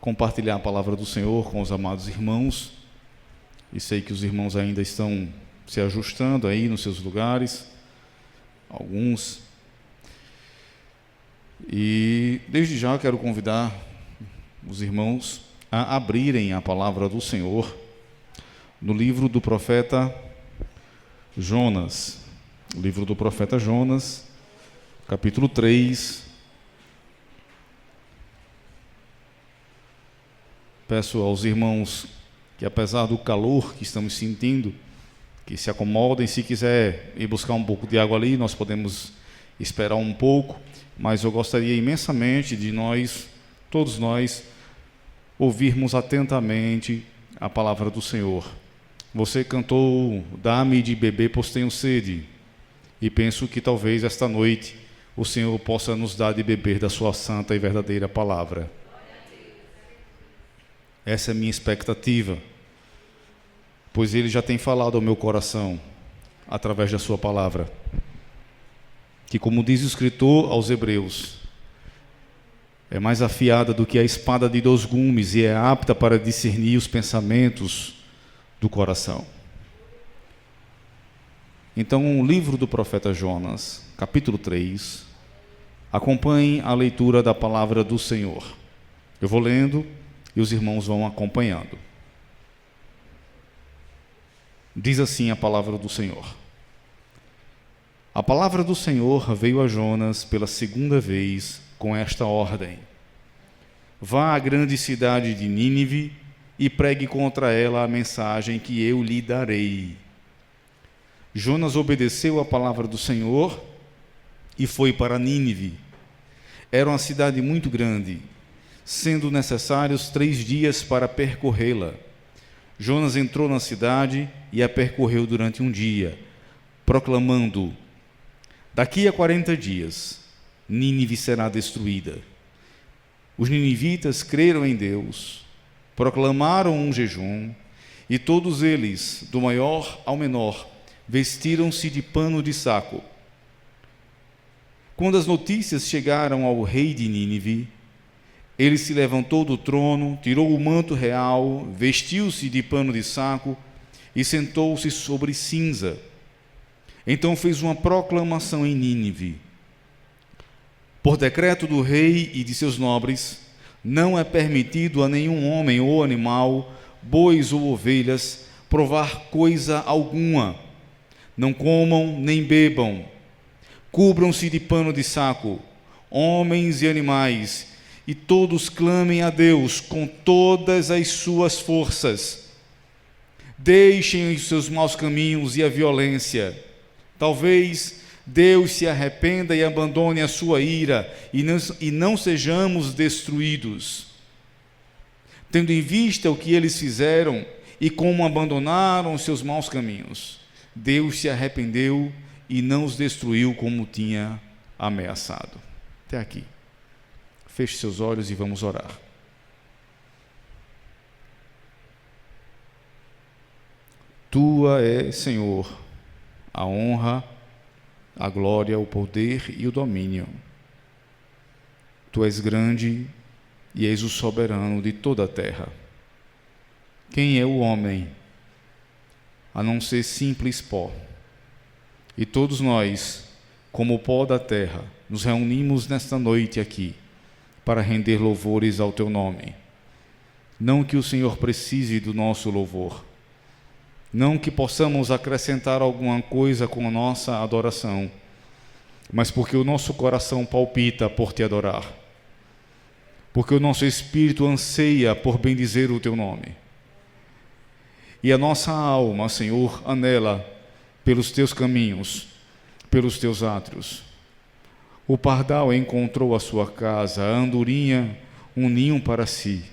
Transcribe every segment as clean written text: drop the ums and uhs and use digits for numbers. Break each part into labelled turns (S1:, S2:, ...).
S1: compartilhar a palavra do Senhor com os amados irmãos. E sei que os irmãos ainda estão se ajustando aí nos seus lugares, alguns. E desde já quero convidar os irmãos a abrirem a palavra do Senhor no livro do profeta Jonas. O livro do profeta Jonas, capítulo 3. Peço aos irmãos que, apesar do calor que estamos sentindo, que se acomodem. Se quiser ir buscar um pouco de água ali, nós podemos esperar um pouco, mas eu gostaria imensamente de todos nós, ouvirmos atentamente a palavra do Senhor. Você cantou, dá-me de beber, pois tenho sede, e penso que talvez esta noite o Senhor possa nos dar de beber da sua santa e verdadeira palavra. Essa é a minha expectativa, pois Ele já tem falado ao meu coração, através da sua palavra, que, como diz o escritor aos Hebreus, é mais afiada do que a espada de 2 gumes e é apta para discernir os pensamentos do coração. Então, o livro do profeta Jonas, capítulo 3, acompanhe a leitura da palavra do Senhor. Eu vou lendo e os irmãos vão acompanhando. Diz assim a palavra do Senhor. A palavra do Senhor veio a Jonas pela 2ª vez com esta ordem: vá à grande cidade de Nínive e pregue contra ela a mensagem que eu lhe darei. Jonas obedeceu à palavra do Senhor e foi para Nínive. Era uma cidade muito grande, sendo necessários 3 dias para percorrê-la. Jonas entrou na cidade e a percorreu durante um dia, proclamando: daqui a 40 dias, Nínive será destruída. Os ninivitas creram em Deus, proclamaram um jejum, e todos eles, do maior ao menor, vestiram-se de pano de saco. Quando as notícias chegaram ao rei de Nínive, ele se levantou do trono, tirou o manto real, vestiu-se de pano de saco e sentou-se sobre cinza. Então fez uma proclamação em Nínive: por decreto do rei e de seus nobres, não é permitido a nenhum homem ou animal, bois ou ovelhas, provar coisa alguma. Não comam nem bebam. Cubram-se de pano de saco, homens e animais, e todos clamem a Deus com todas as suas forças. Deixem os seus maus caminhos e a violência. Talvez Deus se arrependa e abandone a sua ira, e não sejamos destruídos. Tendo em vista o que eles fizeram e como abandonaram os seus maus caminhos, Deus se arrependeu e não os destruiu como tinha ameaçado. Até aqui. Feche seus olhos e vamos orar. Tua é, Senhor, a honra, a glória, o poder e o domínio. Tu és grande e és o soberano de toda a terra. Quem é o homem, a não ser simples pó? E todos nós, como o pó da terra, nos reunimos nesta noite aqui para render louvores ao teu nome. Não que o Senhor precise do nosso louvor, não que possamos acrescentar alguma coisa com a nossa adoração, mas porque o nosso coração palpita por te adorar, porque o nosso espírito anseia por bendizer o teu nome. E a nossa alma, Senhor, anela pelos teus caminhos, pelos teus átrios. O pardal encontrou a sua casa, a andorinha um ninho para si.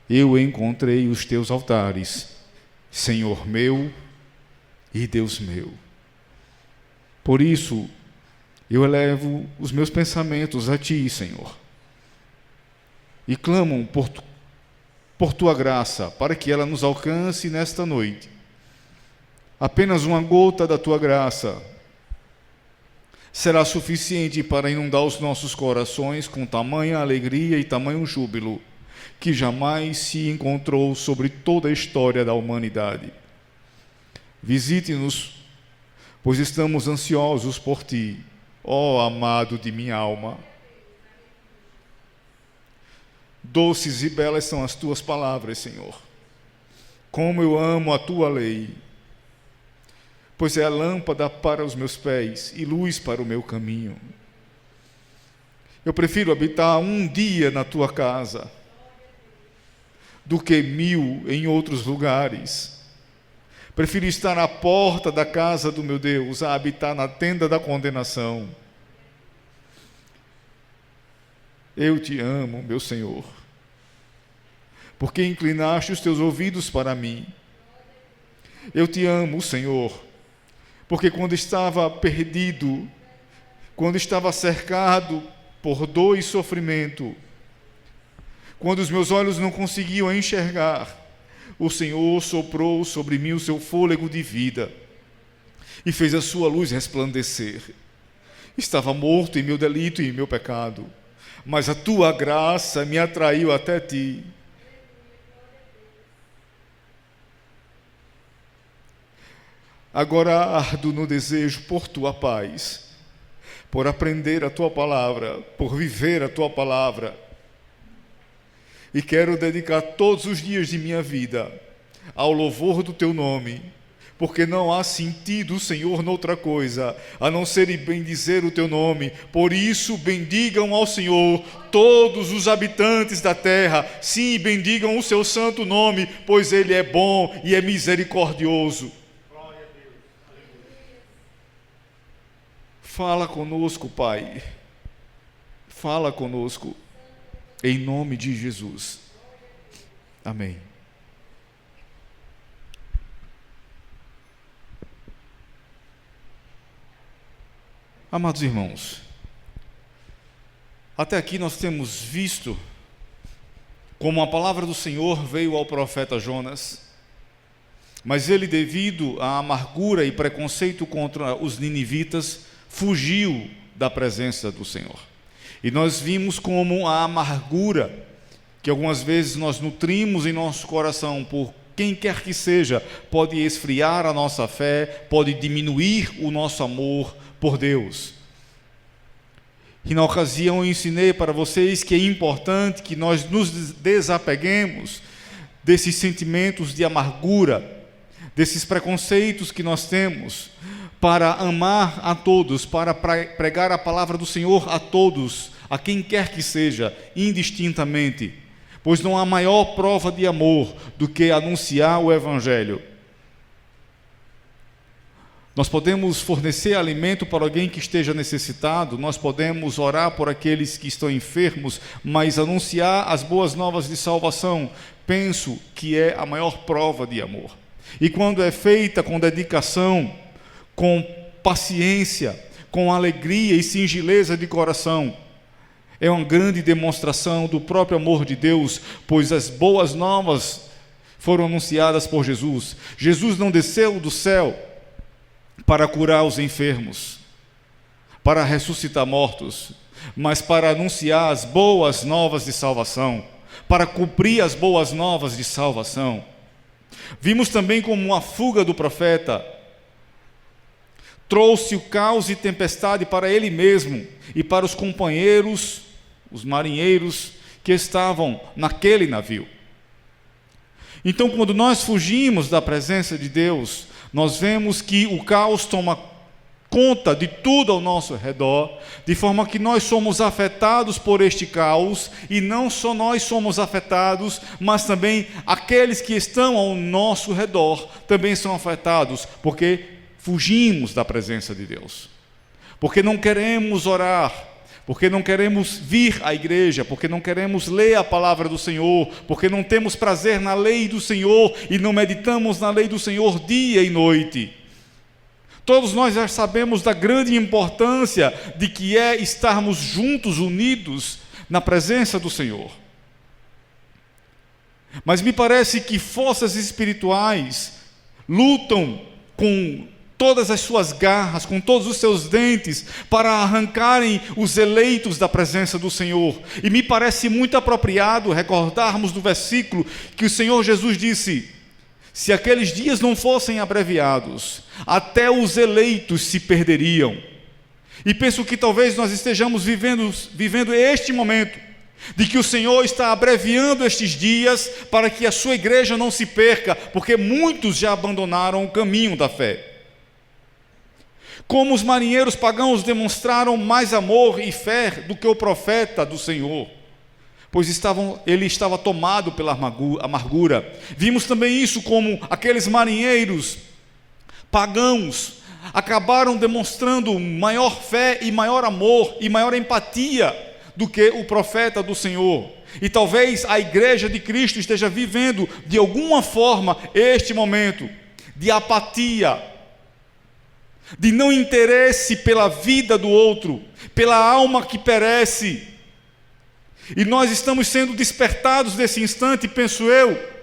S1: Eu encontrei os teus altares, Senhor meu e Deus meu. Por isso, eu elevo os meus pensamentos a ti, Senhor, e clamo por tua graça, para que ela nos alcance nesta noite. Apenas uma gota da tua graça será suficiente para inundar os nossos corações com tamanha alegria e tamanho júbilo, que jamais se encontrou sobre toda a história da humanidade. Visite-nos, pois estamos ansiosos por ti, ó amado de minha alma. Doces e belas são as tuas palavras, Senhor. Como eu amo a tua lei, pois é a lâmpada para os meus pés e luz para o meu caminho. Eu prefiro habitar um dia na tua casa do que 1000 em outros lugares. Prefiro estar à porta da casa do meu Deus a habitar na tenda da condenação. Eu te amo, meu Senhor, porque inclinaste os teus ouvidos para mim. Eu te amo, Senhor, porque quando estava perdido, quando estava cercado por dor e sofrimento, quando os meus olhos não conseguiam enxergar, o Senhor soprou sobre mim o seu fôlego de vida e fez a sua luz resplandecer. Estava morto em meu delito e em meu pecado, mas a tua graça me atraiu até ti. Agora ardo no desejo por tua paz, por aprender a tua palavra, por viver a tua palavra. E quero dedicar todos os dias de minha vida ao louvor do teu nome, porque não há sentido, Senhor, noutra coisa, a não ser bendizer o teu nome. Por isso, bendigam ao Senhor todos os habitantes da terra. Sim, bendigam o seu santo nome, pois ele é bom e é misericordioso. Fala conosco, Pai. Fala conosco, em nome de Jesus. Amém. Amados irmãos, até aqui nós temos visto como a palavra do Senhor veio ao profeta Jonas, mas ele, devido à amargura e preconceito contra os ninivitas, fugiu da presença do Senhor. E nós vimos como a amargura, que algumas vezes nós nutrimos em nosso coração por quem quer que seja, pode esfriar a nossa fé, pode diminuir o nosso amor por Deus. E na ocasião eu ensinei para vocês que é importante que nós nos desapeguemos desses sentimentos de amargura, desses preconceitos que nós temos, para amar a todos, para pregar a palavra do Senhor a todos, a quem quer que seja, indistintamente, pois não há maior prova de amor do que anunciar o Evangelho. Nós podemos fornecer alimento para alguém que esteja necessitado, nós podemos orar por aqueles que estão enfermos, mas anunciar as boas novas de salvação, penso que é a maior prova de amor. E quando é feita com dedicação, com paciência, com alegria e singeleza de coração, é uma grande demonstração do próprio amor de Deus, pois as boas novas foram anunciadas por Jesus. Jesus não desceu do céu para curar os enfermos, para ressuscitar mortos, mas para anunciar as boas novas de salvação, para cumprir as boas novas de salvação. Vimos também como a fuga do profeta trouxe o caos e tempestade para ele mesmo e para os companheiros, os marinheiros que estavam naquele navio. Então, quando nós fugimos da presença de Deus, nós vemos que o caos toma conta de tudo ao nosso redor, de forma que nós somos afetados por este caos, e não só nós somos afetados, mas também aqueles que estão ao nosso redor também são afetados, porque fugimos da presença de Deus, porque não queremos orar, porque não queremos vir à igreja, porque não queremos ler a palavra do Senhor, porque não temos prazer na lei do Senhor e não meditamos na lei do Senhor dia e noite. Todos nós já sabemos da grande importância de que é estarmos juntos, unidos na presença do Senhor. Mas me parece que forças espirituais lutam com todas as suas garras, com todos os seus dentes, para arrancarem os eleitos da presença do Senhor. E me parece muito apropriado recordarmos do versículo que o Senhor Jesus disse: se aqueles dias não fossem abreviados, até os eleitos se perderiam. E penso que talvez nós estejamos vivendo este momento, de que o Senhor está abreviando estes dias para que a sua igreja não se perca, porque muitos já abandonaram o caminho da fé. Como os marinheiros pagãos demonstraram mais amor e fé do que o profeta do Senhor, pois ele estava tomado pela amargura. Vimos também isso, como aqueles marinheiros pagãos acabaram demonstrando maior fé e maior amor e maior empatia do que o profeta do Senhor. E talvez a igreja de Cristo esteja vivendo de alguma forma este momento de apatia, de não interesse pela vida do outro, pela alma que perece. E nós estamos sendo despertados nesse instante, penso eu,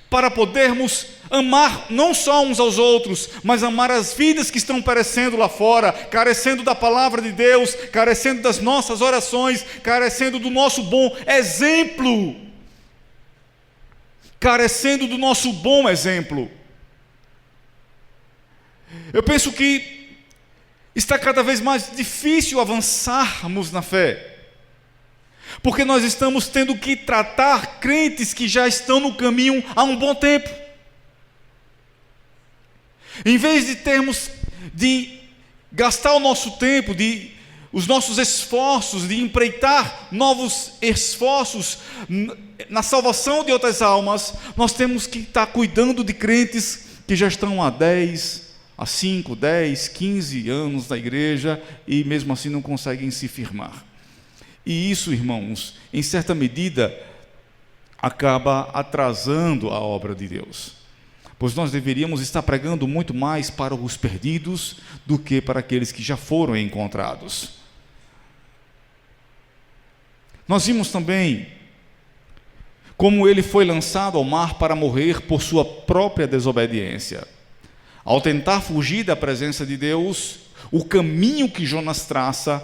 S1: para podermos amar não só uns aos outros, mas amar as vidas que estão perecendo lá fora, carecendo da palavra de Deus, carecendo das nossas orações, carecendo do nosso bom exemplo. Carecendo do nosso bom exemplo. Eu penso que está cada vez mais difícil avançarmos na fé, porque nós estamos tendo que tratar crentes que já estão no caminho há um bom tempo. Em vez de termos de gastar o nosso tempo, os nossos esforços, de empreitar novos esforços na salvação de outras almas, nós temos que estar cuidando de crentes que já estão há 5, 10, 15 anos na igreja e mesmo assim não conseguem se firmar. E isso, irmãos, em certa medida, acaba atrasando a obra de Deus, pois nós deveríamos estar pregando muito mais para os perdidos do que para aqueles que já foram encontrados. Nós vimos também como ele foi lançado ao mar para morrer por sua própria desobediência. Ao tentar fugir da presença de Deus, o caminho que Jonas traça,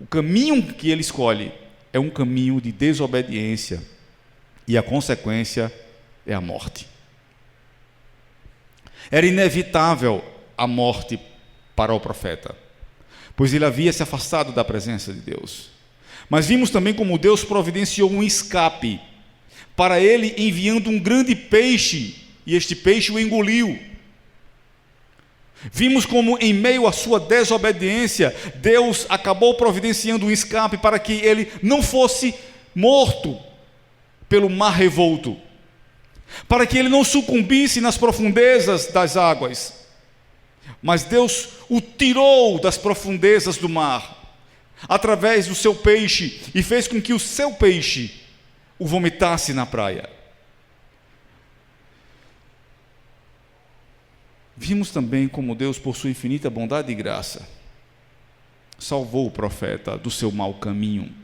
S1: o caminho que ele escolhe, é um caminho de desobediência, e a consequência é a morte. Era inevitável a morte para o profeta, pois ele havia se afastado da presença de Deus. Mas vimos também como Deus providenciou um escape para ele, enviando um grande peixe, e este peixe o engoliu. Vimos como, em meio à sua desobediência, Deus acabou providenciando um escape para que ele não fosse morto pelo mar revolto, para que ele não sucumbisse nas profundezas das águas. Mas Deus o tirou das profundezas do mar, através do seu peixe, e fez com que o seu peixe o vomitasse na praia. Vimos também como Deus, por sua infinita bondade e graça, salvou o profeta do seu mau caminho,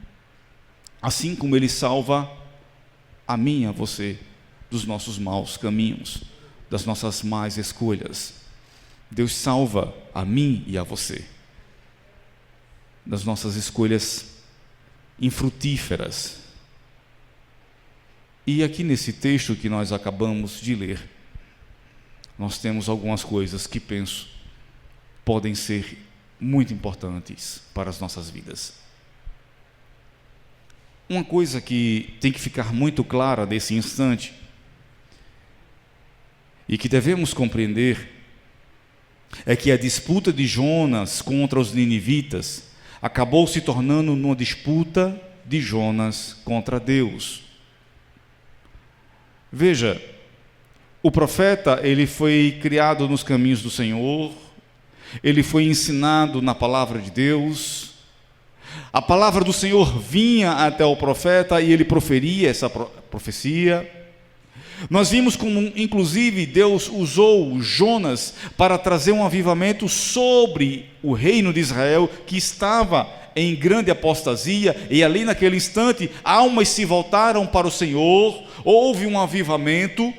S1: assim como ele salva a mim e a você dos nossos maus caminhos, das nossas más escolhas. Deus salva a mim e a você das nossas escolhas infrutíferas. E aqui nesse texto que nós acabamos de ler, nós temos algumas coisas que penso podem ser muito importantes para as nossas vidas. Uma coisa que tem que ficar muito clara nesse instante e que devemos compreender é que a disputa de Jonas contra os ninivitas acabou se tornando uma disputa de Jonas contra Deus. Veja, o profeta, ele foi criado nos caminhos do Senhor, ele foi ensinado na palavra de Deus, a palavra do Senhor vinha até o profeta e ele proferia essa profecia. Nós vimos como, inclusive, Deus usou Jonas para trazer um avivamento sobre o reino de Israel, que estava em grande apostasia, e ali naquele instante, almas se voltaram para o Senhor, houve um avivamento.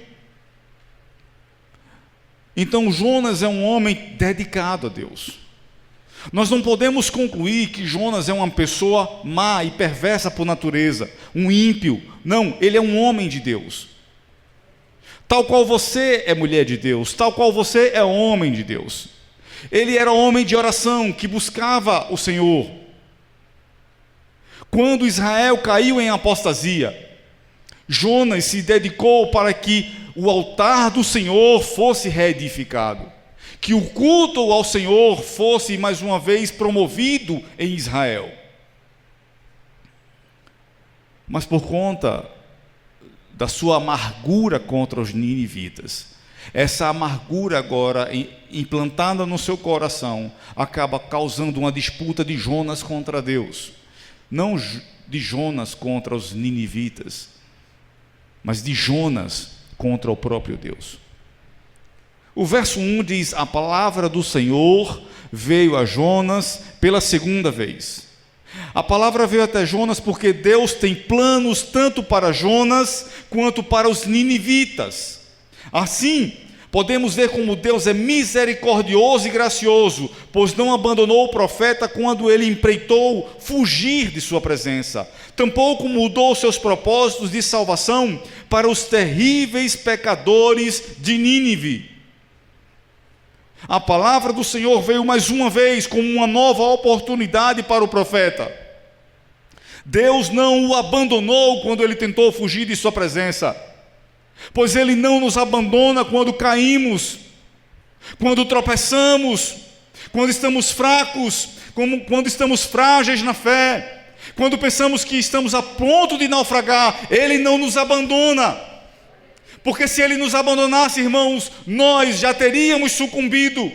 S1: Então Jonas é um homem dedicado a Deus. Nós não podemos concluir que Jonas é uma pessoa má e perversa por natureza, um ímpio. Não, ele é um homem de Deus. Tal qual você é mulher de Deus, tal qual você é homem de Deus. Ele era homem de oração, que buscava o Senhor. Quando Israel caiu em apostasia, Jonas se dedicou para que o altar do Senhor fosse reedificado, que o culto ao Senhor fosse mais uma vez promovido em Israel. Mas por conta da sua amargura contra os ninivitas, essa amargura agora implantada no seu coração acaba causando uma disputa de Jonas contra Deus. Não de Jonas contra os ninivitas, mas de Jonas contra o próprio Deus. O verso 1 diz: a palavra do Senhor veio a Jonas pela segunda vez. A palavra veio até Jonas porque Deus tem planos tanto para Jonas quanto para os ninivitas. Assim, podemos ver como Deus é misericordioso e gracioso, pois não abandonou o profeta quando ele empreitou fugir de sua presença. Tampouco mudou seus propósitos de salvação para os terríveis pecadores de Nínive. A palavra do Senhor veio mais uma vez como uma nova oportunidade para o profeta. Deus não o abandonou quando ele tentou fugir de sua presença, pois ele não nos abandona quando caímos, quando tropeçamos, quando estamos fracos, quando estamos frágeis na fé, quando pensamos que estamos a ponto de naufragar. Ele não nos abandona, porque se ele nos abandonasse, irmãos, nós já teríamos sucumbido.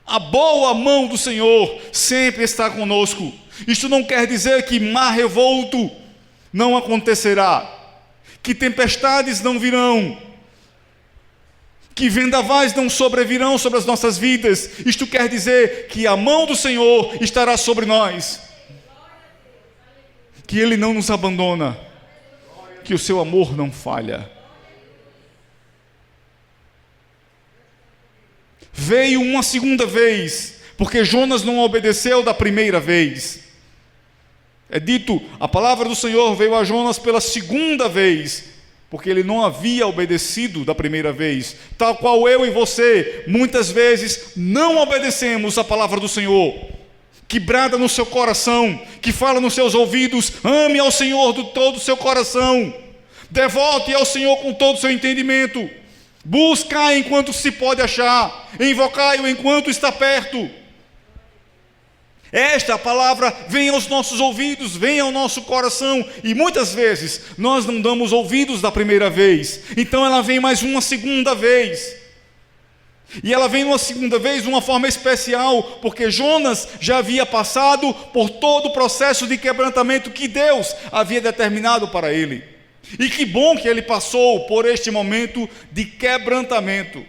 S1: A boa mão do Senhor sempre está conosco. Isto não quer dizer que mar revolto não acontecerá, que tempestades não virão, que vendavais não sobrevirão sobre as nossas vidas. Isto quer dizer que a mão do Senhor estará sobre nós, que Ele não nos abandona, que o seu amor não falha. Veio uma segunda vez, porque Jonas não obedeceu da primeira vez. É dito, a palavra do Senhor veio a Jonas pela segunda vez, porque ele não havia obedecido da primeira vez. Tal qual eu e você, muitas vezes não obedecemos a palavra do Senhor, que brada no seu coração, que fala nos seus ouvidos: ame ao Senhor de todo o seu coração, devote ao Senhor com todo o seu entendimento, buscai enquanto se pode achar, invocai-o enquanto está perto. Esta palavra vem aos nossos ouvidos, vem ao nosso coração, e muitas vezes nós não damos ouvidos da primeira vez, então ela vem mais uma segunda vez, e ela vem uma segunda vez de uma forma especial, porque Jonas já havia passado por todo o processo de quebrantamento que Deus havia determinado para ele, e que bom que ele passou por este momento de quebrantamento.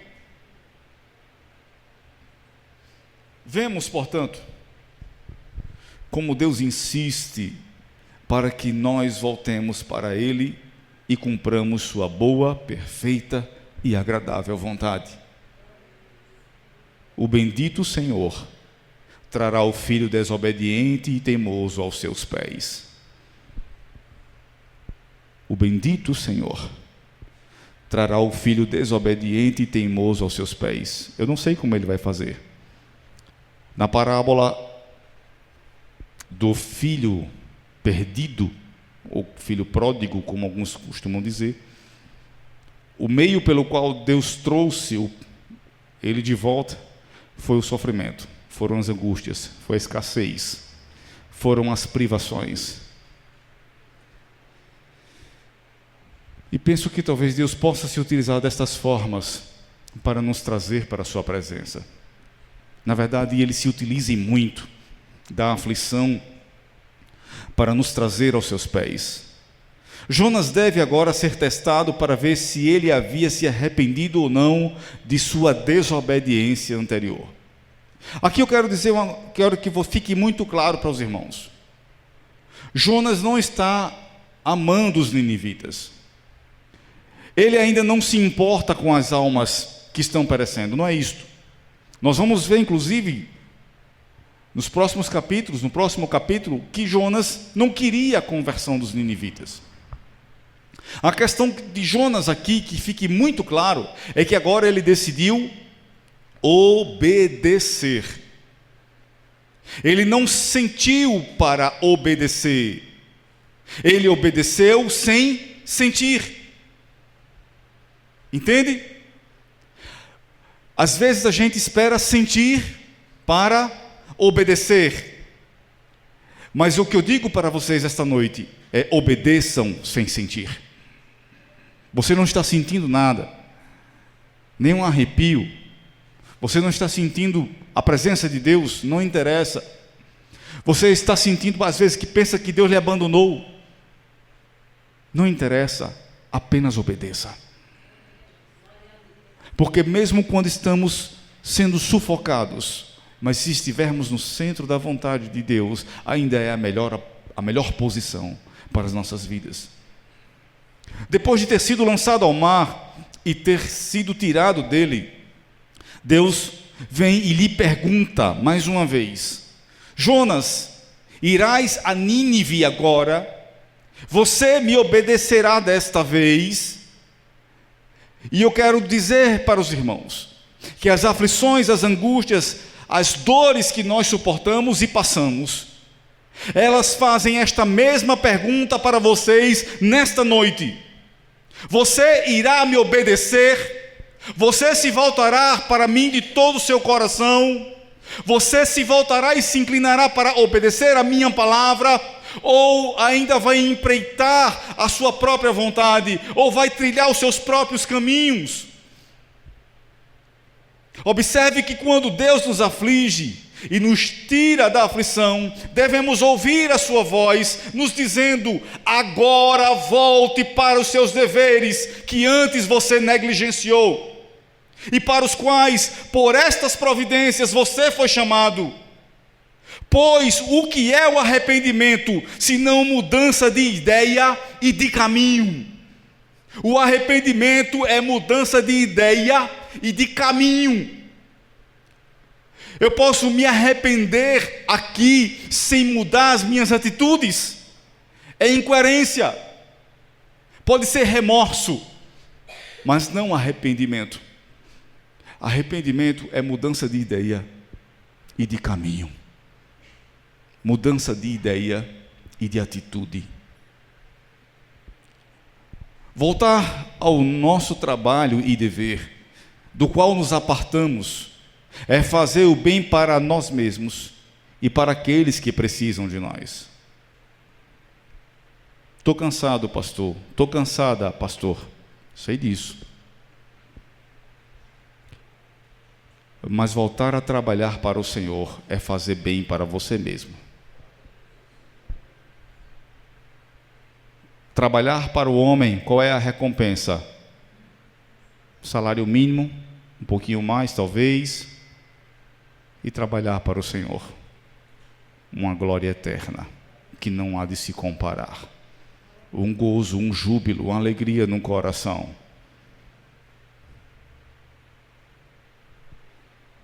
S1: Vemos, portanto, como Deus insiste para que nós voltemos para Ele e cumpramos sua boa, perfeita e agradável vontade. O bendito Senhor trará o filho desobediente e teimoso aos seus pés. O bendito Senhor trará o filho desobediente e teimoso aos seus pés. Eu não sei como ele vai fazer. Na parábola do filho perdido, ou filho pródigo, como alguns costumam dizer, o meio pelo qual Deus trouxe ele de volta foi o sofrimento, foram as angústias, foi a escassez, foram as privações. E penso que talvez Deus possa se utilizar destas formas para nos trazer para a sua presença. Na verdade, Ele se utiliza muito da aflição para nos trazer aos seus pés. Jonas deve agora ser testado para ver se ele havia se arrependido ou não de sua desobediência anterior. Aqui eu quero dizer, quero que fique muito claro para os irmãos. Jonas não está amando os ninivitas. Ele ainda não se importa com as almas que estão perecendo, não é isto. Nós vamos ver, inclusive, nos próximos capítulos, no próximo capítulo, que Jonas não queria a conversão dos ninivitas. A questão de Jonas aqui, que fique muito claro, é que agora ele decidiu obedecer. Ele não sentiu para obedecer. Ele obedeceu sem sentir. Entende? Às vezes a gente espera sentir para obedecer. Mas o que eu digo para vocês esta noite é: obedeçam sem sentir. Você não está sentindo nada, nenhum arrepio, você não está sentindo a presença de Deus, não interessa. Você está sentindo às vezes que pensa que Deus lhe abandonou, não interessa, apenas obedeça. Porque mesmo quando estamos sendo sufocados, mas se estivermos no centro da vontade de Deus, ainda é a melhor posição para as nossas vidas. Depois de ter sido lançado ao mar e ter sido tirado dele, Deus vem e lhe pergunta mais uma vez: Jonas, irás a Nínive agora? Você me obedecerá desta vez? E eu quero dizer para os irmãos que as aflições, as angústias, as dores que nós suportamos e passamos, elas fazem esta mesma pergunta para vocês nesta noite: você irá me obedecer? Você se voltará para mim de todo o seu coração? Você se voltará e se inclinará para obedecer a minha palavra? Ou ainda vai empreitar a sua própria vontade? Ou vai trilhar os seus próprios caminhos? Observe que quando Deus nos aflige e nos tira da aflição, devemos ouvir a sua voz, nos dizendo: agora volte para os seus deveres, que antes você negligenciou, e para os quais, por estas providências, você foi chamado. Pois o que é o arrependimento, senão mudança de ideia e de caminho? O arrependimento é mudança de ideia e de caminho. Eu posso me arrepender aqui sem mudar as minhas atitudes? É incoerência. Pode ser remorso, mas não arrependimento. Arrependimento é mudança de ideia e de caminho. Mudança de ideia e de atitude. Voltar ao nosso trabalho e dever, do qual nos apartamos, é fazer o bem para nós mesmos e para aqueles que precisam de nós. Estou cansado, pastor. Estou cansada, pastor. Sei disso. Mas voltar a trabalhar para o Senhor é fazer bem para você mesmo. Trabalhar para o homem, qual é a recompensa? Salário mínimo, um pouquinho mais talvez. E trabalhar para o Senhor, uma glória eterna, que não há de se comparar. Um gozo, um júbilo, uma alegria no coração.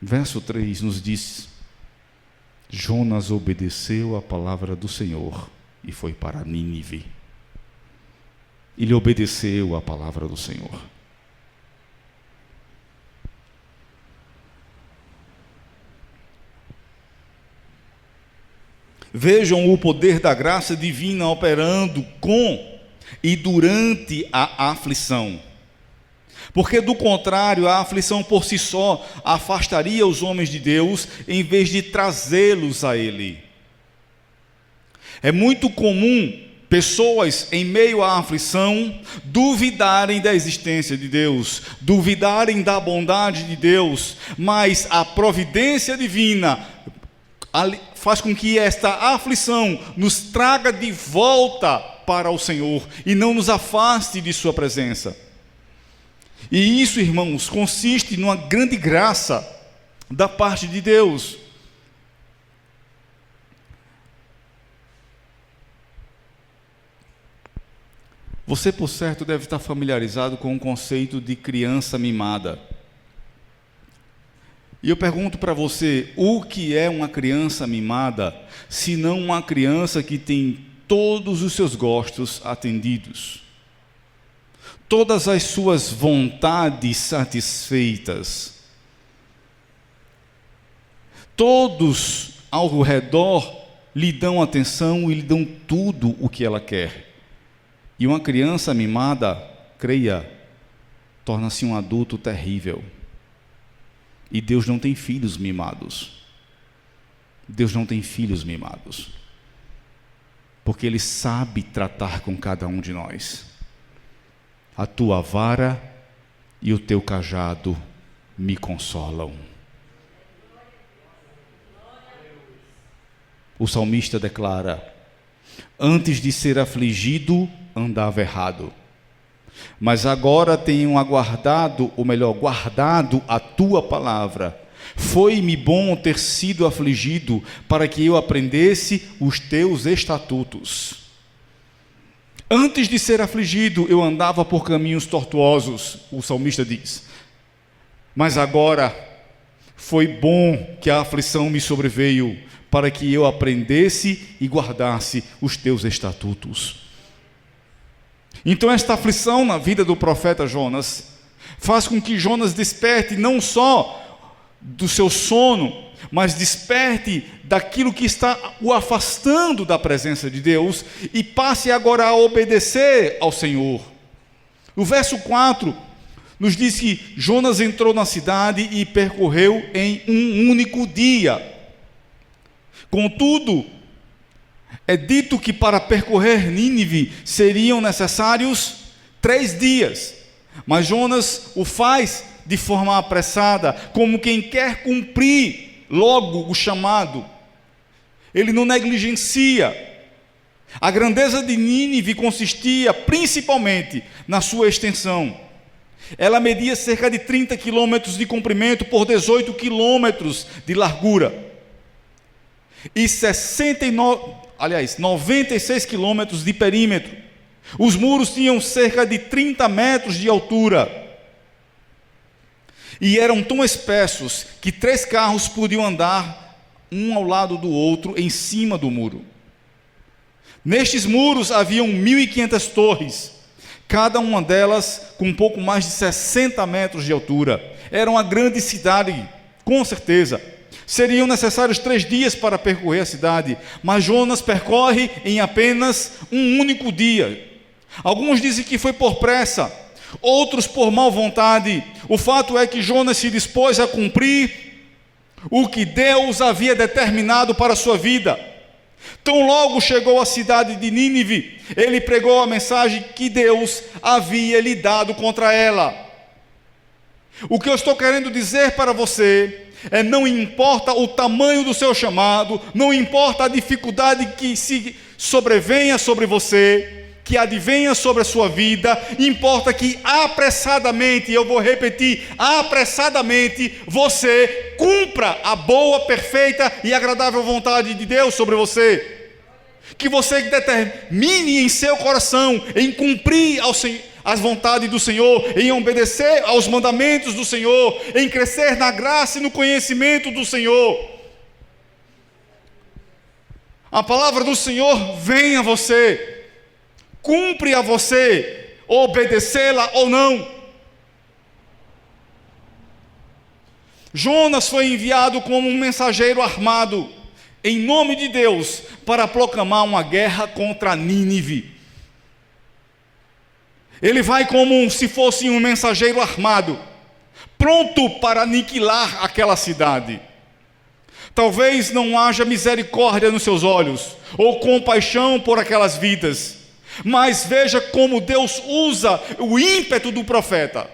S1: Verso 3 nos diz: Jonas obedeceu a palavra do Senhor e foi para Nínive. Ele obedeceu a palavra do Senhor. Vejam o poder da graça divina operando com e durante a aflição. Porque, do contrário, a aflição por si só afastaria os homens de Deus, em vez de trazê-los a Ele. É muito comum pessoas, em meio à aflição, duvidarem da existência de Deus, duvidarem da bondade de Deus, mas a providência divina faz com que esta aflição nos traga de volta para o Senhor e não nos afaste de sua presença. E isso, irmãos, consiste numa grande graça da parte de Deus. Você, por certo, deve estar familiarizado com o conceito de criança mimada. E eu pergunto para você, o que é uma criança mimada, se não uma criança que tem todos os seus gostos atendidos, todas as suas vontades satisfeitas, todos ao redor lhe dão atenção e lhe dão tudo o que ela quer. E uma criança mimada, creia, torna-se um adulto terrível. E Deus não tem filhos mimados. Deus não tem filhos mimados. Porque Ele sabe tratar com cada um de nós. A tua vara e o teu cajado me consolam. O salmista declara: antes de ser afligido, andava errado, mas agora tenho aguardado, ou melhor, guardado a tua palavra. Foi-me bom ter sido afligido, para que eu aprendesse os teus estatutos. Antes de ser afligido, eu andava por caminhos tortuosos, o salmista diz. Mas agora foi bom que a aflição me sobreveio, para que eu aprendesse e guardasse os teus estatutos. Então esta aflição na vida do profeta Jonas faz com que Jonas desperte não só do seu sono, mas desperte daquilo que está o afastando da presença de Deus e passe agora a obedecer ao Senhor. O verso 4 nos diz que Jonas entrou na cidade e percorreu em um único dia. Contudo, é dito que para percorrer Nínive seriam necessários 3 dias, mas Jonas o faz de forma apressada, como quem quer cumprir logo o chamado. Ele não negligencia. A grandeza de Nínive consistia principalmente na sua extensão. Ela media cerca de 30 quilômetros de comprimento por 18 quilômetros de largura e 96 quilômetros de perímetro. Os muros tinham cerca de 30 metros de altura e eram tão espessos que 3 carros podiam andar um ao lado do outro em cima do muro. Nestes muros haviam 1.500 torres, cada uma delas com um pouco mais de 60 metros de altura. Era uma grande cidade, com certeza. Seriam necessários 3 dias para percorrer a cidade, mas Jonas percorre em apenas um único dia. Alguns dizem que foi por pressa, outros por mal vontade. O fato é que Jonas se dispôs a cumprir o que Deus havia determinado para a sua vida. Tão logo chegou à cidade de Nínive, ele pregou a mensagem que Deus havia lhe dado contra ela. O que eu estou querendo dizer para você é: não importa o tamanho do seu chamado, não importa a dificuldade que se sobrevenha sobre você, que advenha sobre a sua vida, importa que apressadamente, eu vou repetir, apressadamente, você cumpra a boa, perfeita e agradável vontade de Deus sobre você. Que você determine em seu coração em cumprir as vontades do Senhor, em obedecer aos mandamentos do Senhor, em crescer na graça e no conhecimento do Senhor. A palavra do Senhor vem a você, cumpre a você, obedecê-la ou não. Jonas foi enviado como um mensageiro armado, em nome de Deus, para proclamar uma guerra contra Nínive. Ele vai como se fosse um mensageiro armado, pronto para aniquilar aquela cidade. Talvez não haja misericórdia nos seus olhos, ou compaixão por aquelas vidas, mas veja como Deus usa o ímpeto do profeta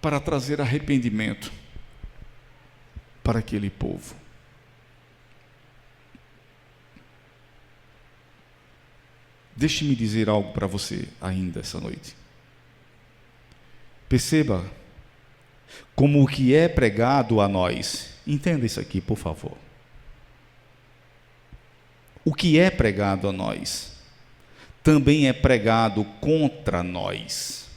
S1: para trazer arrependimento para aquele povo. Deixe-me dizer algo para você ainda essa noite. Perceba como o que é pregado a nós, entenda isso aqui, por favor. O que é pregado a nós também é pregado contra nós.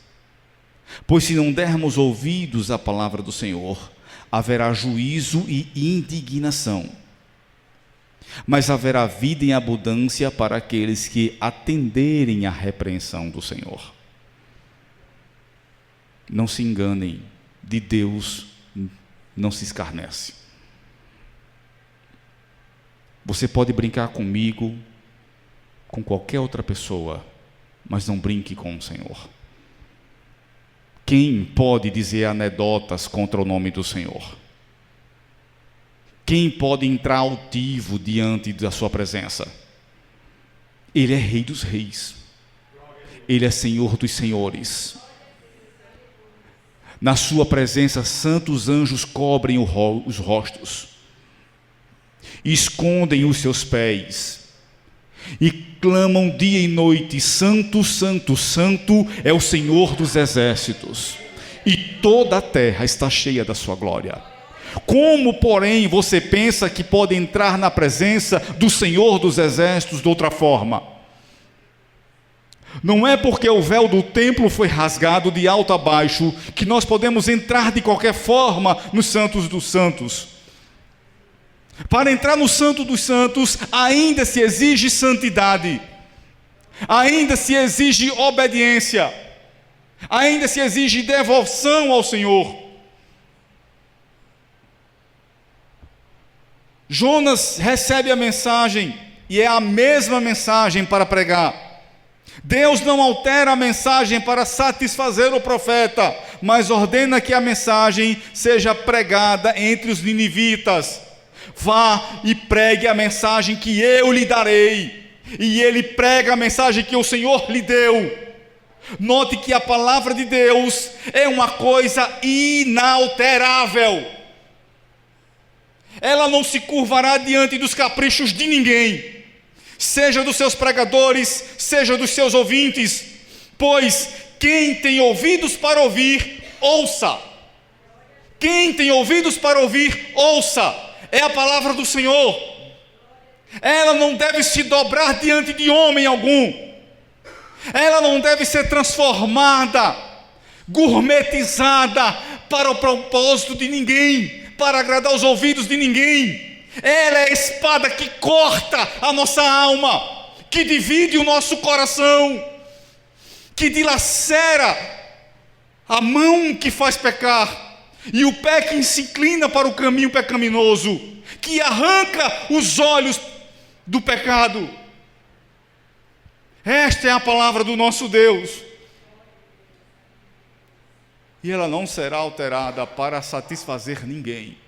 S1: Pois se não dermos ouvidos à palavra do Senhor, haverá juízo e indignação. Mas haverá vida em abundância para aqueles que atenderem à repreensão do Senhor. Não se enganem, de Deus não se escarnece. Você pode brincar comigo, com qualquer outra pessoa, mas não brinque com o Senhor. Quem pode dizer anedotas contra o nome do Senhor? Quem pode entrar altivo diante da sua presença? Ele é Rei dos Reis. Ele é Senhor dos Senhores. Na sua presença, santos anjos cobrem os rostos, escondem os seus pés e clamam dia e noite: Santo, Santo, Santo é o Senhor dos exércitos, e toda a terra está cheia da sua glória. Como, porém, você pensa que pode entrar na presença do Senhor dos exércitos de outra forma? Não é porque o véu do templo foi rasgado de alto a baixo que nós podemos entrar de qualquer forma nos santos dos santos. Para entrar no santo dos santos, ainda se exige santidade, ainda se exige obediência, ainda se exige devoção ao Senhor. Jonas recebe a mensagem, e é a mesma mensagem para pregar. Deus não altera a mensagem para satisfazer o profeta, mas ordena que a mensagem seja pregada entre os ninivitas. Vá e pregue a mensagem que eu lhe darei. E ele prega a mensagem que o Senhor lhe deu. Note que a palavra de Deus é uma coisa inalterável. Ela não se curvará diante dos caprichos de ninguém, seja dos seus pregadores, seja dos seus ouvintes, pois quem tem ouvidos para ouvir, ouça. Quem tem ouvidos para ouvir, ouça. É a palavra do Senhor. Ela não deve se dobrar diante de homem algum. Ela não deve ser transformada, gourmetizada para o propósito de ninguém, para agradar os ouvidos de ninguém. Ela é a espada que corta a nossa alma, que divide o nosso coração, que dilacera a mão que faz pecar e o pé que se inclina para o caminho pecaminoso, que arranca os olhos do pecado. Esta é a palavra do nosso Deus, e ela não será alterada para satisfazer ninguém.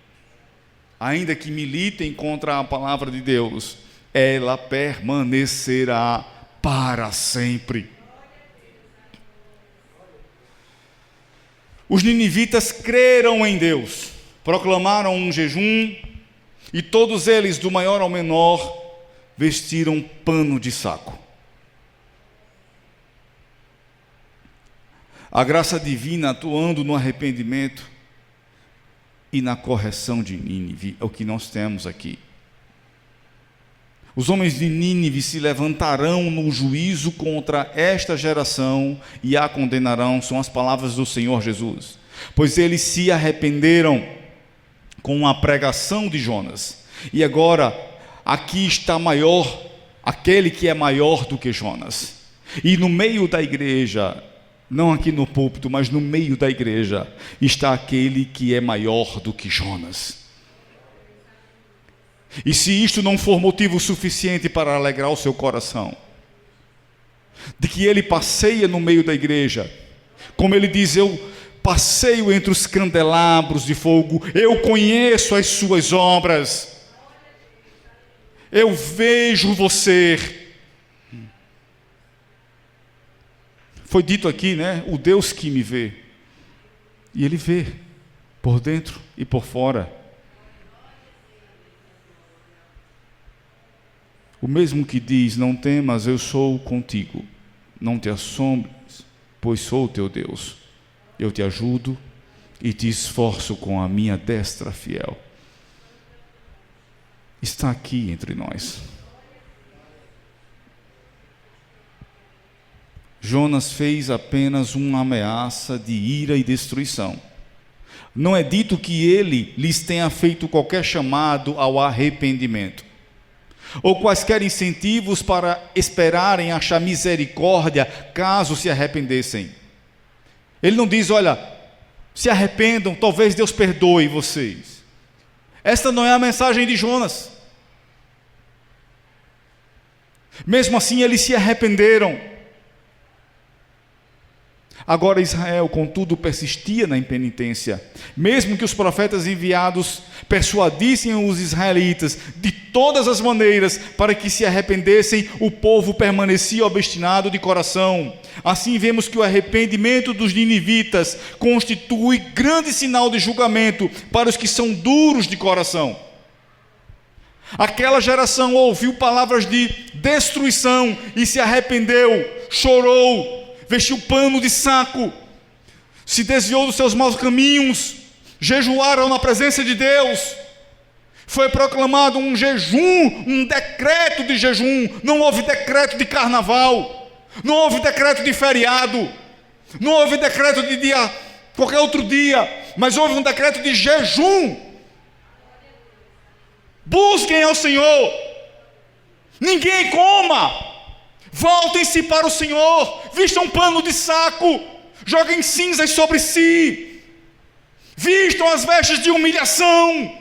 S1: Ainda que militem contra a palavra de Deus, ela permanecerá para sempre. Os ninivitas creram em Deus, proclamaram um jejum, e todos eles, do maior ao menor, vestiram pano de saco. A graça divina atuando no arrependimento e na correção de Nínive é o que nós temos aqui. Os homens de Nínive se levantarão no juízo contra esta geração e a condenarão, são as palavras do Senhor Jesus, pois eles se arrependeram com a pregação de Jonas, e agora aqui está maior, aquele que é maior do que Jonas, e no meio da igreja, não aqui no púlpito, mas no meio da igreja, está aquele que é maior do que Jonas. E se isto não for motivo suficiente para alegrar o seu coração, de que ele passeia no meio da igreja, como ele diz: eu passeio entre os candelabros de fogo, eu conheço as suas obras, eu vejo você. Foi dito aqui, né? O Deus que me vê. E Ele vê por dentro e por fora. O mesmo que diz: não temas, eu sou contigo. Não te assombres, pois sou o teu Deus. Eu te ajudo e te esforço com a minha destra fiel. Está aqui entre nós. Jonas fez apenas uma ameaça de ira e destruição. Não é dito que ele lhes tenha feito qualquer chamado ao arrependimento, ou quaisquer incentivos para esperarem achar misericórdia caso se arrependessem. Ele não diz, olha, se arrependam, talvez Deus perdoe vocês. Esta não é a mensagem de Jonas. Mesmo assim, eles se arrependeram. Agora Israel, contudo, persistia na impenitência. Mesmo que os profetas enviados persuadissem os israelitas de todas as maneiras para que se arrependessem, o povo permanecia obstinado de coração. Assim vemos que o arrependimento dos ninivitas constitui grande sinal de julgamento para os que são duros de coração. Aquela geração ouviu palavras de destruição e se arrependeu, chorou, vestiu pano de saco, se desviou dos seus maus caminhos, jejuaram na presença de Deus. Foi proclamado um jejum, um decreto de jejum. Não houve decreto de carnaval, não houve decreto de feriado, não houve decreto de dia, qualquer outro dia, mas houve um decreto de jejum. Busquem ao Senhor, ninguém coma, voltem-se para o Senhor, vistam um pano de saco, joguem cinzas sobre si, vistam as vestes de humilhação.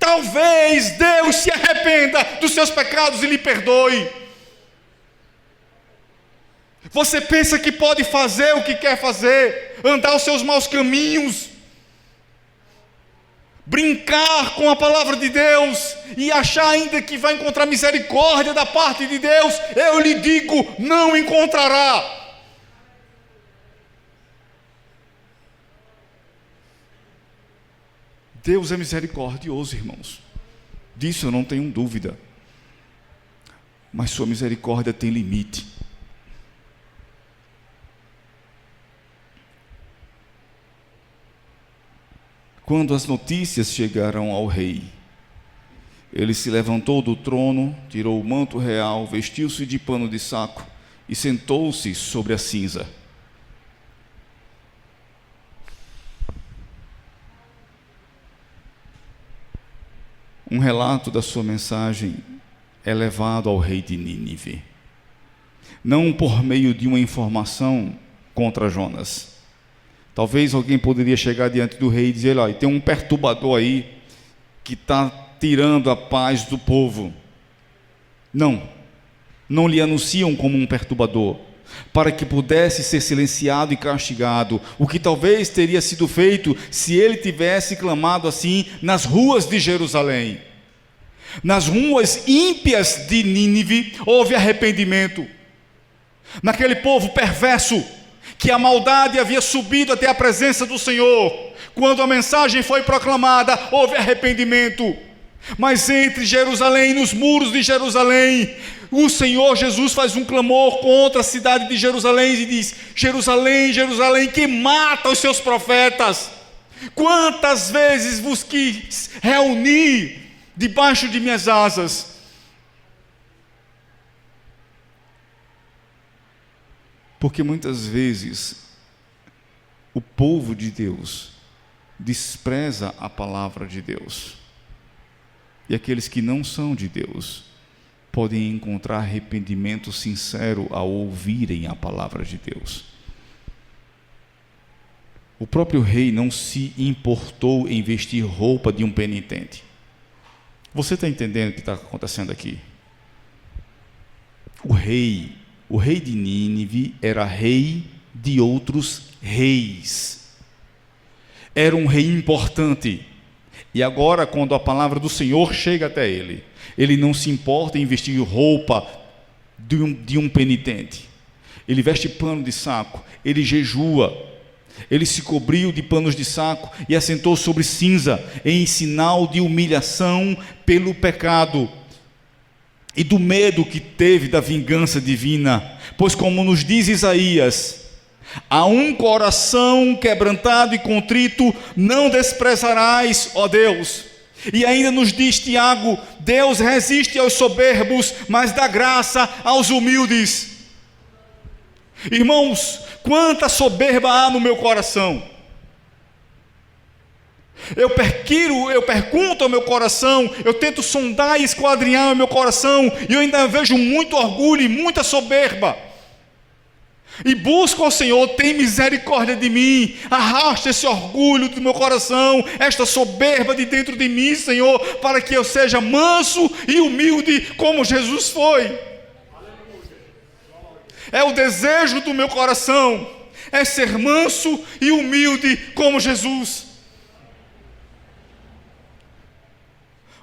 S1: Talvez Deus se arrependa dos seus pecados e lhe perdoe. Você pensa que pode fazer o que quer fazer, andar os seus maus caminhos, brincar com a palavra de Deus e achar ainda que vai encontrar misericórdia da parte de Deus? Eu lhe digo, não encontrará. Deus é misericordioso, irmãos. Disso eu não tenho dúvida. Mas sua misericórdia tem limite. Quando as notícias chegaram ao rei, ele se levantou do trono, tirou o manto real, vestiu-se de pano de saco e sentou-se sobre a cinza. Um relato da sua mensagem é levado ao rei de Nínive, não por meio de uma informação contra Jonas. Talvez alguém poderia chegar diante do rei e dizer, olha, tem um perturbador aí que está tirando a paz do povo. Não lhe anunciam como um perturbador, para que pudesse ser silenciado e castigado, o que talvez teria sido feito se ele tivesse clamado assim nas ruas de Jerusalém. Nas ruas ímpias de Nínive houve arrependimento. Naquele povo perverso, que a maldade havia subido até a presença do Senhor, quando a mensagem foi proclamada, houve arrependimento. Mas entre Jerusalém, nos muros de Jerusalém, o Senhor Jesus faz um clamor contra a cidade de Jerusalém e diz, Jerusalém, Jerusalém, que mata os seus profetas, quantas vezes vos quis reunir debaixo de minhas asas. Porque muitas vezes o povo de Deus despreza a palavra de Deus. E aqueles que não são de Deus podem encontrar arrependimento sincero ao ouvirem a palavra de Deus. O próprio rei não se importou em vestir roupa de um penitente. Você está entendendo o que está acontecendo aqui? O rei de Nínive era rei de outros reis. Era um rei importante. E agora, quando a palavra do Senhor chega até ele, ele não se importa em vestir roupa de um penitente. Ele veste pano de saco, ele jejua, ele se cobriu de panos de saco e assentou sobre cinza, em sinal de humilhação pelo pecado e do medo que teve da vingança divina. Pois como nos diz Isaías, a um coração quebrantado e contrito não desprezarás, ó Deus. E ainda nos diz Tiago, Deus resiste aos soberbos, mas dá graça aos humildes. Irmãos, quanta soberba há no meu coração. Eu pergunto ao meu coração, eu tento sondar e esquadrinhar o meu coração, e eu ainda vejo muito orgulho e muita soberba. E busco ao Senhor, tem misericórdia de mim, arrasta esse orgulho do meu coração, esta soberba de dentro de mim, Senhor, para que eu seja manso e humilde como Jesus foi. É o desejo do meu coração, é ser manso e humilde como Jesus.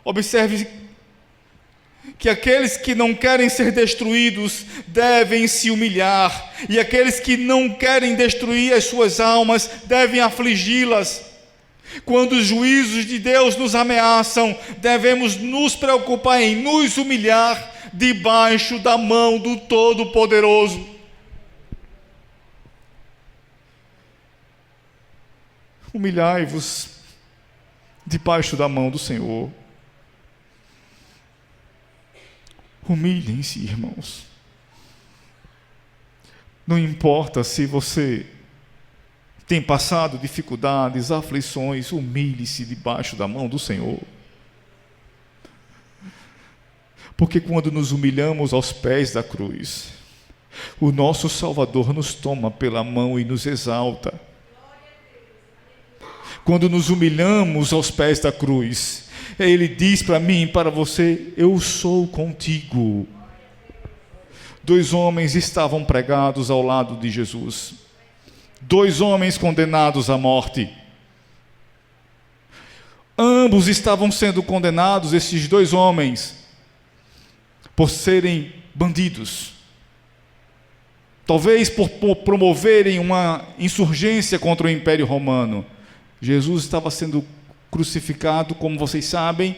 S1: Observe que aqueles que não querem ser destruídos devem se humilhar, e aqueles que não querem destruir as suas almas devem afligi-las. Quando os juízos de Deus nos ameaçam, devemos nos preocupar em nos humilhar debaixo da mão do Todo-Poderoso. Humilhai-vos debaixo da mão do Senhor. Humilhem-se, irmãos. Não importa se você tem passado dificuldades, aflições, humilhe-se debaixo da mão do Senhor. Porque quando nos humilhamos aos pés da cruz, o nosso Salvador nos toma pela mão e nos exalta. Quando nos humilhamos aos pés da cruz, Ele diz para mim e para você: eu sou contigo. 2 homens estavam pregados ao lado de Jesus. 2 homens condenados à morte. Ambos estavam sendo condenados, esses 2 homens, por serem bandidos. Talvez por promoverem uma insurgência contra o Império Romano. Jesus estava sendo crucificado, como vocês sabem,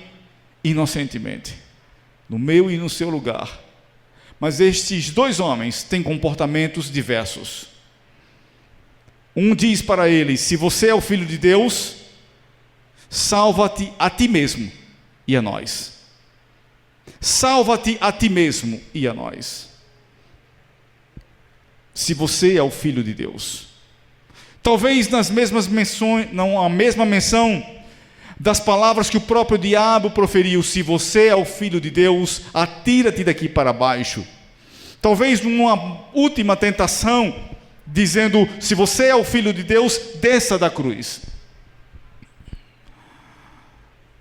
S1: inocentemente, no meu e no seu lugar. Mas estes 2 homens têm comportamentos diversos. Um diz para ele: se você é o Filho de Deus, salva-te a ti mesmo e a nós. Salva-te a ti mesmo e a nós. Se você é o Filho de Deus. Talvez nas mesmas menções, não a mesma menção das palavras que o próprio diabo proferiu: se você é o Filho de Deus, atira-te daqui para baixo. Talvez numa última tentação, dizendo: se você é o Filho de Deus, desça da cruz.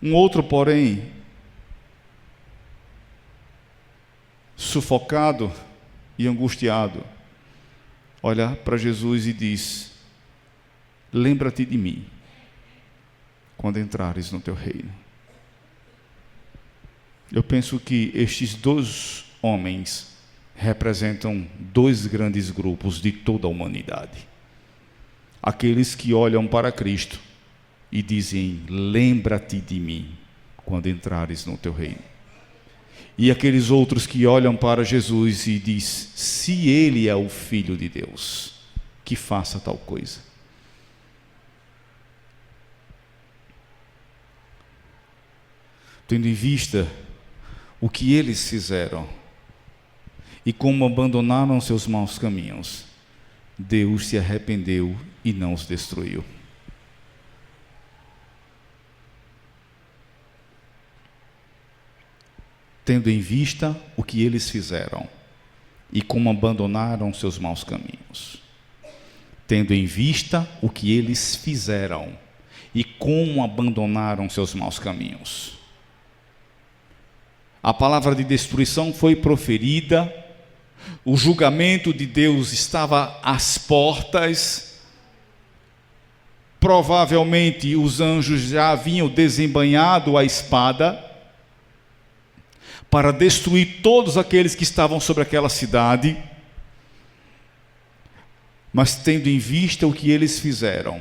S1: Um outro, porém, sufocado e angustiado, olha para Jesus e diz: lembra-te de mim quando entrares no teu reino. Eu penso que estes 2 homens representam 2 grandes grupos de toda a humanidade. Aqueles que olham para Cristo e dizem: lembra-te de mim quando entrares no teu reino. E aqueles outros que olham para Jesus e dizem: se Ele é o Filho de Deus, que faça tal coisa. Tendo em vista o que eles fizeram e como abandonaram seus maus caminhos, Deus se arrependeu e não os destruiu. Tendo em vista o que eles fizeram e como abandonaram seus maus caminhos. Tendo em vista o que eles fizeram e como abandonaram seus maus caminhos. A palavra de destruição foi proferida, o julgamento de Deus estava às portas, provavelmente os anjos já haviam desembainhado a espada para destruir todos aqueles que estavam sobre aquela cidade, mas tendo em vista o que eles fizeram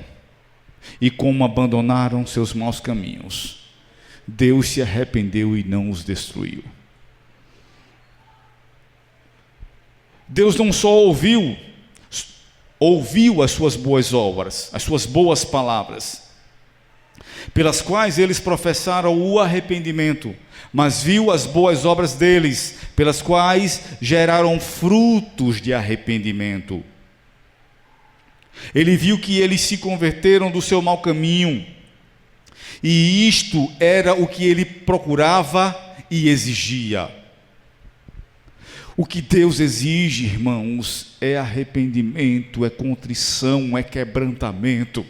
S1: e como abandonaram seus maus caminhos, Deus se arrependeu e não os destruiu. Deus não só ouviu as suas boas obras, as suas boas palavras, pelas quais eles professaram o arrependimento, mas viu as boas obras deles, pelas quais geraram frutos de arrependimento. Ele viu que eles se converteram do seu mau caminho, e isto era o que ele procurava e exigia. O que Deus exige, irmãos, é arrependimento, é contrição, é quebrantamento.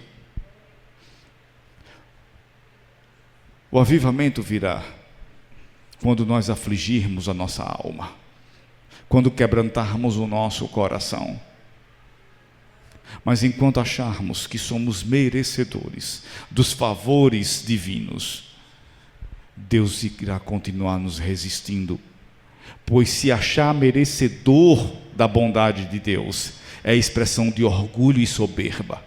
S1: O avivamento virá quando nós afligirmos a nossa alma, quando quebrantarmos o nosso coração. Mas enquanto acharmos que somos merecedores dos favores divinos, Deus irá continuar nos resistindo, pois se achar merecedor da bondade de Deus, é expressão de orgulho e soberba.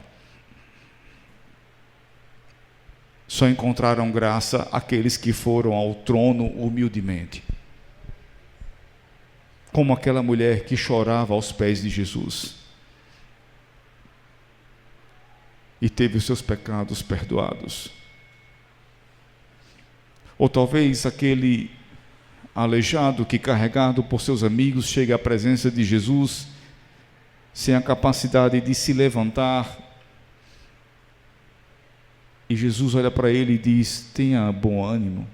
S1: Só encontraram graça aqueles que foram ao trono humildemente, como aquela mulher que chorava aos pés de Jesus e teve os seus pecados perdoados. Ou talvez aquele aleijado que, carregado por seus amigos, chega à presença de Jesus sem a capacidade de se levantar, e Jesus olha para ele e diz: tenha bom ânimo,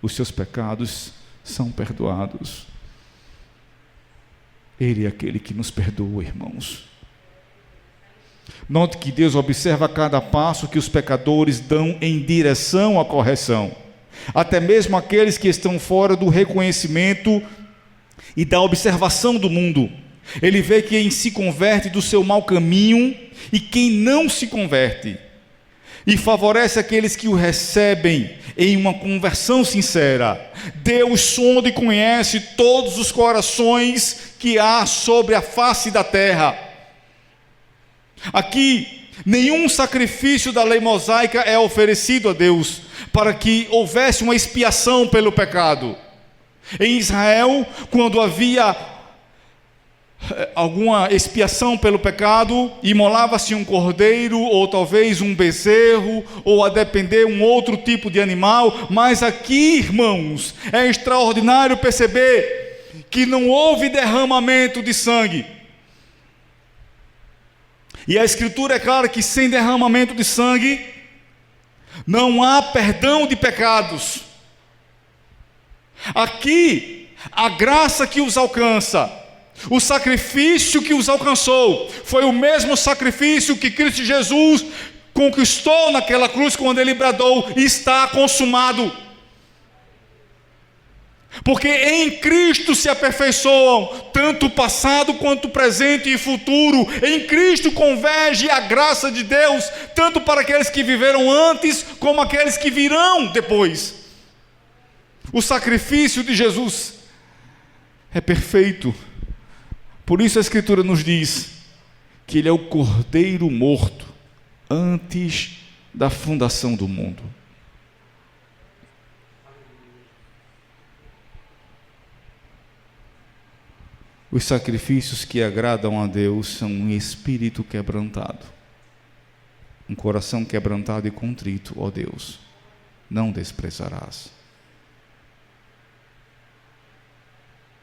S1: os seus pecados são perdoados. Ele é aquele que nos perdoa, irmãos. Note que Deus observa cada passo que os pecadores dão em direção à correção, até mesmo aqueles que estão fora do reconhecimento e da observação do mundo. Ele vê quem se converte do seu mau caminho e quem não se converte, e favorece aqueles que o recebem em uma conversão sincera. Deus sonda e conhece todos os corações que há sobre a face da terra. Aqui, nenhum sacrifício da lei mosaica é oferecido a Deus para que houvesse uma expiação pelo pecado. Em Israel, quando havia alguma expiação pelo pecado, imolava-se um cordeiro, ou talvez um bezerro, ou a depender um outro tipo de animal. Mas aqui, irmãos, é extraordinário perceber que não houve derramamento de sangue. E a Escritura é clara que sem derramamento de sangue não há perdão de pecados. Aqui, a graça que os alcança, o sacrifício que os alcançou, foi o mesmo sacrifício que Cristo Jesus conquistou naquela cruz, quando ele bradou: está consumado. Porque em Cristo se aperfeiçoam tanto o passado quanto o presente e futuro. Em Cristo converge a graça de Deus, tanto para aqueles que viveram antes, como aqueles que virão depois. O sacrifício de Jesus é perfeito. Por isso a Escritura nos diz que Ele é o Cordeiro morto antes da fundação do mundo. Os sacrifícios que agradam a Deus são um espírito quebrantado, um coração quebrantado e contrito, ó Deus, não desprezarás.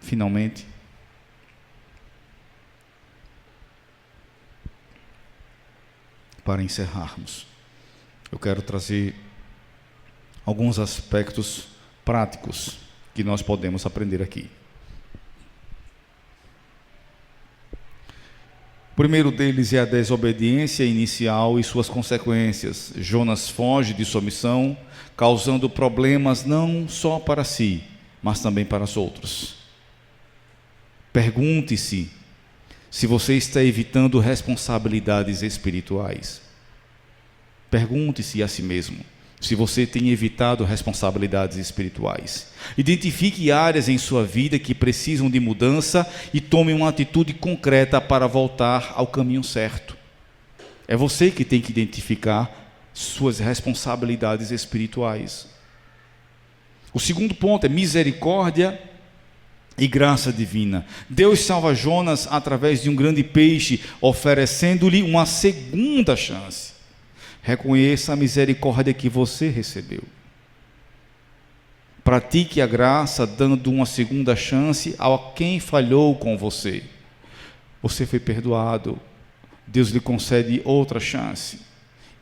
S1: Finalmente, para encerrarmos, eu quero trazer alguns aspectos práticos que nós podemos aprender aqui. O primeiro deles é a desobediência inicial e suas consequências. Jonas foge de sua missão, causando problemas não só para si, mas também para os outros. Pergunte-se se você está evitando responsabilidades espirituais. Pergunte-se a si mesmo se você tem evitado responsabilidades espirituais. Identifique áreas em sua vida que precisam de mudança e tome uma atitude concreta para voltar ao caminho certo. É você que tem que identificar suas responsabilidades espirituais. O segundo ponto é misericórdia e graça divina. Deus salva Jonas através de um grande peixe, oferecendo-lhe uma segunda chance. Reconheça a misericórdia que você recebeu. Pratique a graça dando uma segunda chance a quem falhou com você. Você foi perdoado. Deus lhe concede outra chance.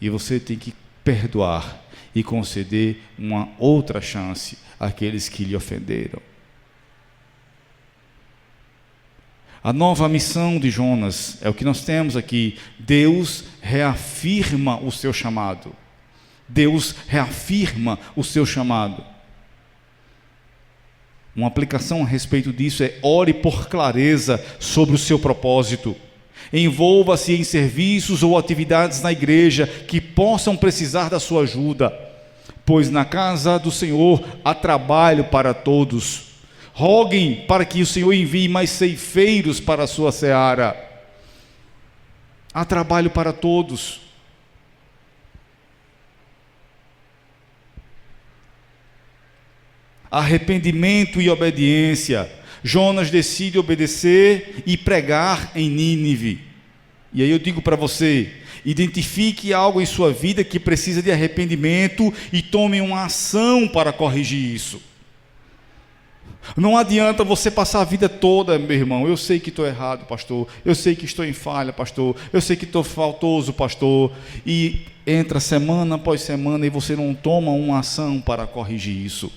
S1: E você tem que perdoar e conceder uma outra chance àqueles que lhe ofenderam. A nova missão de Jonas é o que nós temos aqui. Deus reafirma o seu chamado. Deus reafirma o seu chamado. Uma aplicação a respeito disso é: ore por clareza sobre o seu propósito. Envolva-se em serviços ou atividades na igreja que possam precisar da sua ajuda, pois na casa do Senhor há trabalho para todos. Roguem para que o Senhor envie mais ceifeiros para a sua seara. Há trabalho para todos. Arrependimento e obediência. Jonas decide obedecer e pregar em Nínive. E aí eu digo para você: identifique algo em sua vida que precisa de arrependimento e tome uma ação para corrigir isso. Não adianta você passar a vida toda: meu irmão, eu sei que estou errado, pastor, eu sei que estou em falha, pastor, eu sei que estou faltoso, pastor, e entra semana após semana e você não toma uma ação para corrigir isso.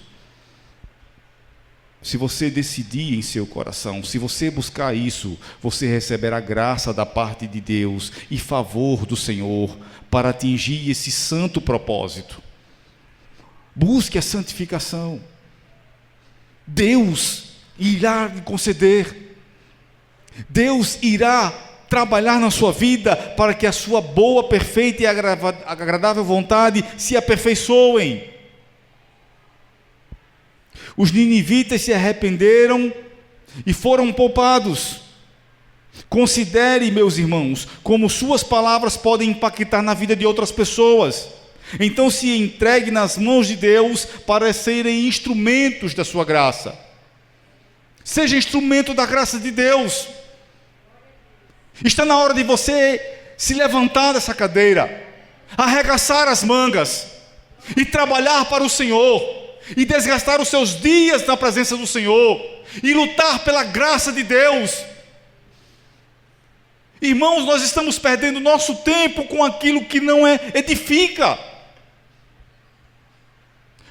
S1: Se você decidir em seu coração, se você buscar isso, você receberá graça da parte de Deus e favor do Senhor para atingir esse santo propósito. Busque a santificação. Deus irá lhe conceder. Deus irá trabalhar na sua vida para que a sua boa, perfeita e agradável vontade se aperfeiçoem. Os ninivitas se arrependeram e foram poupados. Considere, meus irmãos, como suas palavras podem impactar na vida de outras pessoas. Então se entregue nas mãos de Deus para serem instrumentos da sua graça. Seja instrumento da graça de Deus. Está na hora de você se levantar dessa cadeira, arregaçar as mangas e trabalhar para o Senhor, e desgastar os seus dias na presença do Senhor, e lutar pela graça de Deus. Irmãos, nós estamos perdendo nosso tempo com aquilo que não edifica.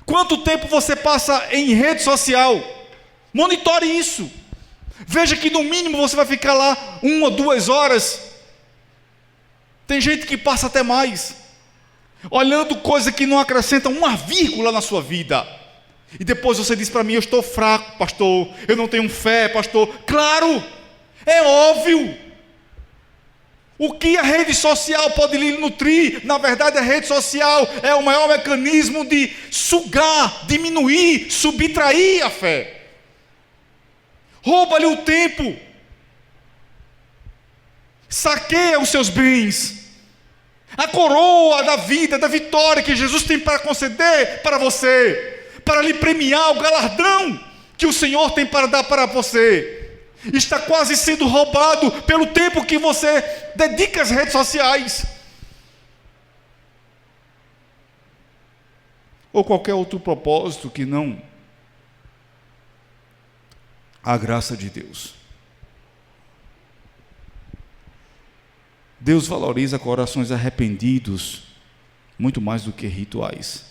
S1: Quanto tempo você passa em rede social? Monitore isso. Veja que no mínimo você vai ficar lá 1 ou 2 horas. Tem gente que passa até mais, olhando coisa que não acrescenta uma vírgula na sua vida. E depois você diz para mim: eu estou fraco, pastor, eu não tenho fé, pastor. Claro, é óbvio. O que a rede social pode lhe nutrir? Na verdade, a rede social é o maior mecanismo de sugar, diminuir, subtrair a fé. Rouba-lhe o tempo, saqueia os seus bens, a coroa da vida, da vitória que Jesus tem para conceder para você, para lhe premiar o galardão que o Senhor tem para dar para você. Está quase sendo roubado pelo tempo que você dedica às redes sociais, ou qualquer outro propósito que não a graça de Deus. Deus valoriza corações arrependidos muito mais do que rituais.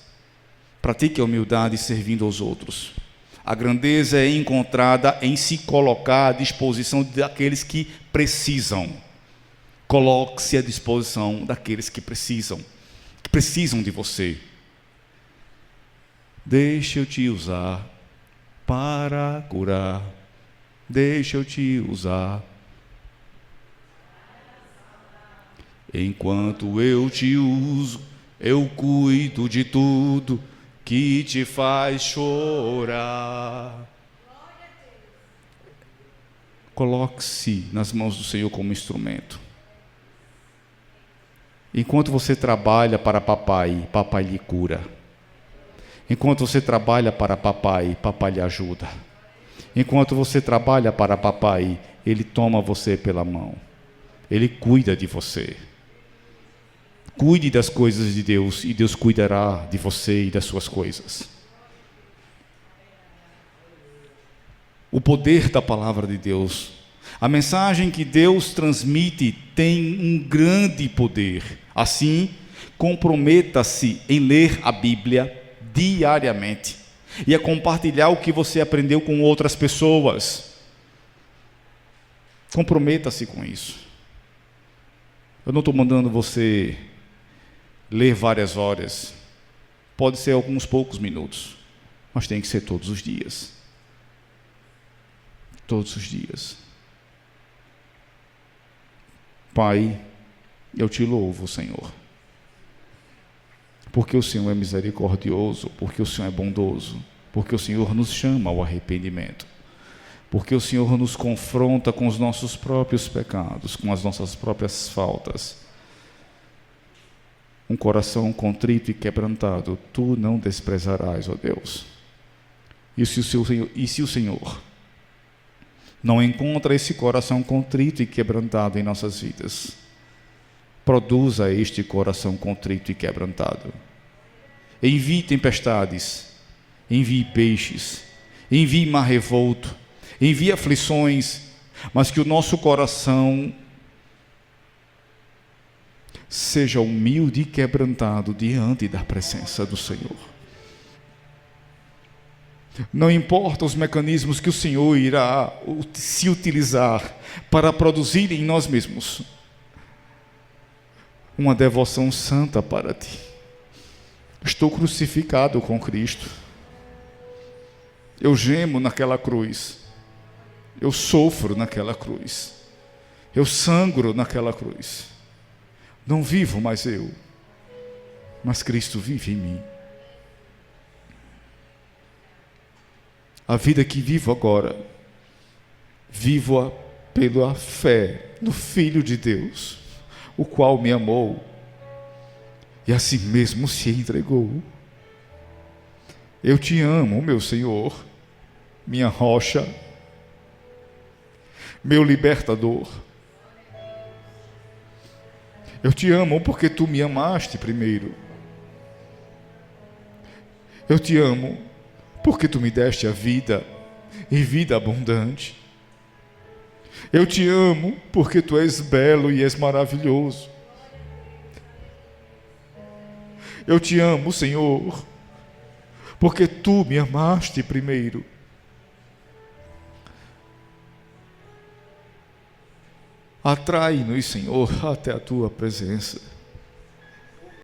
S1: Pratique a humildade servindo aos outros. A grandeza é encontrada em se colocar à disposição daqueles que precisam. Coloque-se à disposição daqueles que precisam de você. Deixa eu te usar para curar. Deixa eu te usar. Enquanto eu te uso, eu cuido de tudo que te faz chorar. Coloque-se nas mãos do Senhor como instrumento. Enquanto você trabalha para papai, papai lhe cura. Enquanto você trabalha para papai, papai lhe ajuda. Enquanto você trabalha para papai, ele toma você pela mão. Ele cuida de você. Cuide das coisas de Deus e Deus cuidará de você e das suas coisas. O poder da palavra de Deus, a mensagem que Deus transmite tem um grande poder. Assim, comprometa-se em ler a Bíblia diariamente e a compartilhar o que você aprendeu com outras pessoas. Comprometa-se com isso. Eu não estou mandando você ler várias horas. Pode ser alguns poucos minutos, mas tem que ser todos os dias. Todos os dias. Pai, eu te louvo, Senhor, porque o Senhor é misericordioso, porque o Senhor é bondoso, porque o Senhor nos chama ao arrependimento, porque o Senhor nos confronta com os nossos próprios pecados, com as nossas próprias faltas. Um coração contrito e quebrantado, tu não desprezarás, ó Deus. E se o Senhor não encontra esse coração contrito e quebrantado em nossas vidas, produza este coração contrito e quebrantado. Envie tempestades, envie peixes, envie mar revolto, envie aflições, mas que o nosso coração seja humilde e quebrantado diante da presença do Senhor. Não importa os mecanismos que o Senhor irá se utilizar para produzir em nós mesmos uma devoção santa para Ti. Estou crucificado com Cristo. Eu gemo naquela cruz. Eu sofro naquela cruz. Eu sangro naquela cruz. Não vivo mais eu, mas Cristo vive em mim. A vida que vivo agora, vivo-a pela fé no Filho de Deus, o qual me amou e a si mesmo se entregou. Eu te amo, meu Senhor, minha rocha, meu libertador. Eu te amo porque tu me amaste primeiro. Eu te amo porque tu me deste a vida e vida abundante. Eu te amo porque tu és belo e és maravilhoso. Eu te amo, Senhor, porque tu me amaste primeiro. Atrai-nos, Senhor, até a tua presença.